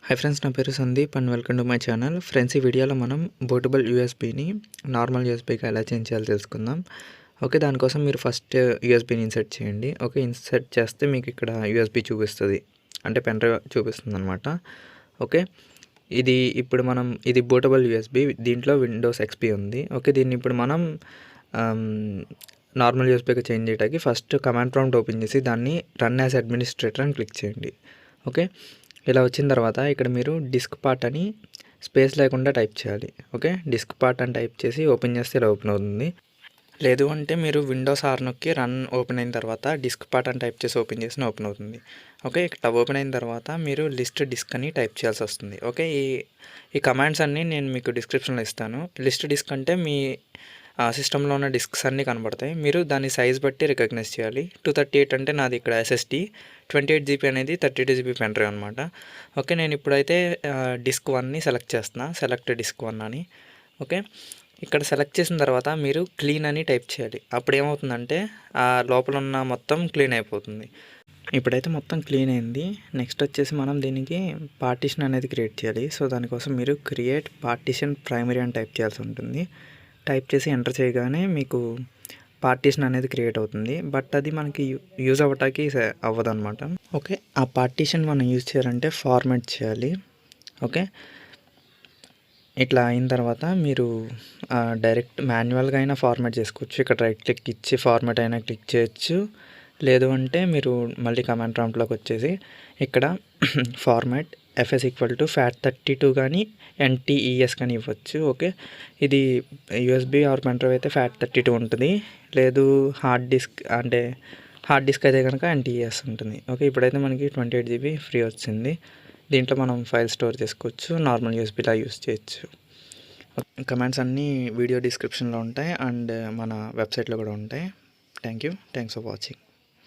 Hi friends, నా పేరు Sandeep and welcome to my channel. Friends, ఈ వీడియోలో మనం బూటబుల్ యూఎస్బీని నార్మల్ యూఎస్బీకి ఎలా చేంజ్ చేయాలో తెలుసుకుందాం. ఓకే, దానికోసం మీరు ఫస్ట్ యూఎస్బీని ఇన్సర్ట్ చేయండి. ఓకే, ఇన్సర్ట్ చేస్తే మీకు ఇక్కడ యూఎస్బీ చూపిస్తుంది, అంటే పెన్ డ్రైవ్ చూపిస్తుంది అనమాట. ఓకే, ఇది బూటబుల్ యూఎస్బీ, దీంట్లో విండోస్ ఎక్స్పీ ఉంది. ఓకే, దీన్ని ఇప్పుడు మనం నార్మల్ యూఎస్బీకి చేంజ్ చేయడానికి ఫస్ట్ కమాండ్ ప్రాంప్ట్ ఓపెన్ చేసి దాన్ని రన్ యాజ్ అడ్మినిస్ట్రేటర్ అని క్లిక్ చేయండి. ఓకే, ఇలా వచ్చిన తర్వాత ఇక్కడ మీరు diskpart అని స్పేస్ లేకుండా టైప్ చేయాలి. ఓకే, diskpart అని టైప్ చేసి ఓపెన్ చేస్తే ఇలా ఓపెన్ అవుతుంది. లేదు అంటే మీరు విండోస్ R నొక్కి రన్ ఓపెన్ అయిన తర్వాత diskpart అని టైప్ చేసి ఓపెన్ చేసిన ఓపెన్ అవుతుంది. ఓకే, ఇక్కడ ఓపెన్ అయిన తర్వాత మీరు లిస్ట్ డిస్క్ అని టైప్ చేయాల్సి వస్తుంది. ఓకే, ఈ కమాండ్స్ అన్నీ నేను మీకు డిస్క్రిప్షన్లో ఇస్తాను. లిస్ట్ డిస్క్ అంటే మీ సిస్టంలో ఉన్న డిస్క్స్ అన్నీ కనబడతాయి. మీరు దాని సైజ్ బట్టి రికగ్నైజ్ చేయాలి. 238 అంటే నాది ఇక్కడ SSD, 28 GB అనేది 32 GB పెన్ డ్రైవ్ అనమాట. ఓకే, నేను ఇప్పుడైతే డిస్క్ 1ని సెలెక్ట్ చేస్తున్నా, సెలెక్ట్ డిస్క్ 1 అని. ఓకే, ఇక్కడ సెలెక్ట్ చేసిన తర్వాత మీరు క్లీన్ అని టైప్ చేయాలి. అప్పుడు ఏమవుతుందంటే ఆ లోపల ఉన్న మొత్తం క్లీన్ అయిపోతుంది. ఇప్పుడైతే మొత్తం క్లీన్ అయింది. నెక్స్ట్ వచ్చేసి మనం దీనికి పార్టిషన్ అనేది క్రియేట్ చేయాలి. సో దానికోసం మీరు క్రియేట్ పార్టిషన్ ప్రైమరీ అని టైప్ చేయాల్సి ఉంటుంది. టైప్ చేసి ఎంటర్ చేయగానే మీకు పార్టిషన్ అనేది క్రియేట్ అవుతుంది. బట్ అది మనకి యూజ్ అవ్వటానికి అవ్వదు అనమాట. ఓకే, ఆ పార్టిషన్ మనం యూజ్ చేయాలంటే ఫార్మాట్ చేయాలి. ఓకే, ఇట్లా అయిన తర్వాత మీరు డైరెక్ట్ మాన్యువల్గా అయినా ఫార్మాట్ చేసుకోవచ్చు. ఇక్కడ రైట్ క్లిక్ ఇచ్చి ఫార్మాట్ అయినా క్లిక్ చేయొచ్చు. లేదు అంటే మీరు మళ్ళీ కమాండ్ ప్రాంప్ట్లోకి వచ్చేసి ఇక్కడ ఫార్మాట్ FS = FAT32 కానీ NTES కానీ ఇవ్వచ్చు. ఓకే, ఇది USB ఆర్ పెన్ డ్రైవ్ అయితే FAT32 ఉంటుంది. లేదు హార్డ్ డిస్క్ అయితే కనుక NTES ఉంటుంది. ఓకే, ఇప్పుడైతే మనకి 28 GB ఫ్రీ వచ్చింది. దీంట్లో మనం ఫైల్ స్టోర్ చేసుకోవచ్చు, నార్మల్ యూఎస్బీలా యూస్ చేయొచ్చు. కమెంట్స్ అన్నీ వీడియో డిస్క్రిప్షన్లో ఉంటాయి అండ్ మన వెబ్సైట్లో కూడా ఉంటాయి. Thanks for watching.